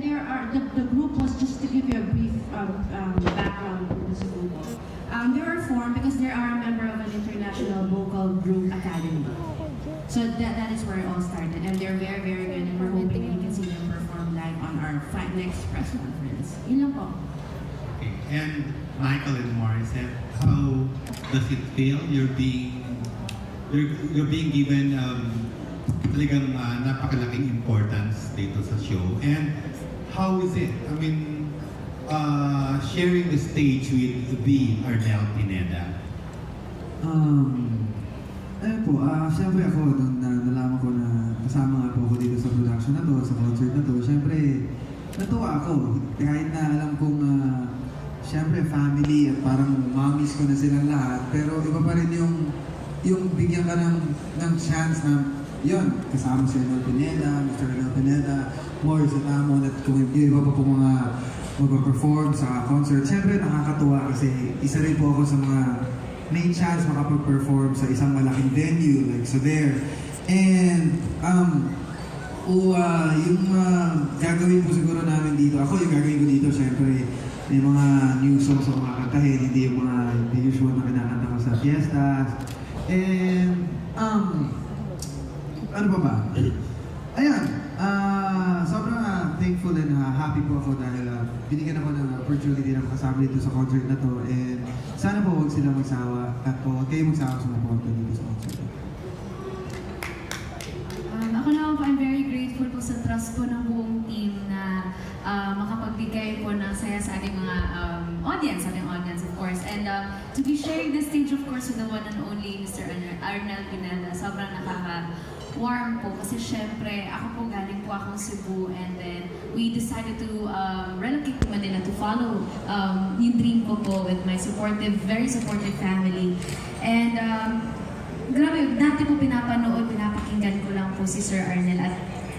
there are, the group was, just to give you a brief background to this group. They were formed because they are a member of an international vocal group academy. So that is where it all started, and they're very, very good, and we're hoping we can see them perform live on our next press conference. Yun lang po. Okay. And Michael and Morissette, how does it feel? You're being given talagang napakalaking importance dito sa show. And how is it? I mean, sharing the stage with the Arnel Pineda. Ayun po, siyempre ako, nung nalaman ko na kasama nga po ako dito sa production na to, sa concert na to, siyempre, natuwa ako. Kahit na alam kong, siyempre, family at parang mommies ko na silang lahat, pero iba pa rin yung bigyan ka ng chance na, yun, kasama si Arnel Pineda, Mr. Arnel Pineda, Morissette Amon, at kung yung iba pa po mga mag-perform sa concert. Siyempre, nakakatuwa kasi isa rin po ako sa mga may chance makapag-perform sa isang malaking venue, like so there. And, yung gagawin po siguro namin dito, ako yung gagawin ko dito, syempre, may mga new songs ako makakantahin, hindi yung mga usual na kinakanta ko sa fiestas. And, ano pa ba? Ayan, sobrang thankful and happy po ako dahil binigyan ako ng opportunity na makasama dito sa concert na to. And sana po huwag sila magsawa at po huwag kayo magsawa sa mga dito sa concert. Ako naman po, I'm very grateful po sa trust po ng buong team na makapagbigay po ng saya sa ating mga audience, of course. And to be sharing the stage, of course, with the one and only Mr. Arnel Pineda, sobrang nakaka-warm po. Kasi syempre, ako po galing po akong Cebu, and then we decided to relocate to Manila to follow yung dream ko po with my very supportive family. And grabe, dati po pinapakinggan ko lang po si Sir Arnel, at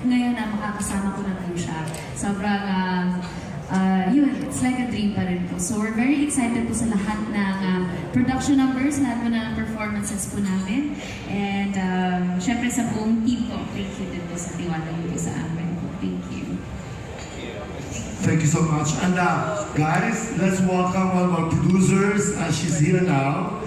ngayon na makakasama ko na po siya. Sobrang, yun, it's like a dream pa rin po. So we're very excited po sa lahat ng production numbers, lahat po ng performances po namin. And syempre sa buong team ko, thank you din po sa tiwala niyo po sa amin. Thank you. Thank you so much. And guys, let's welcome one of our producers. She's here now.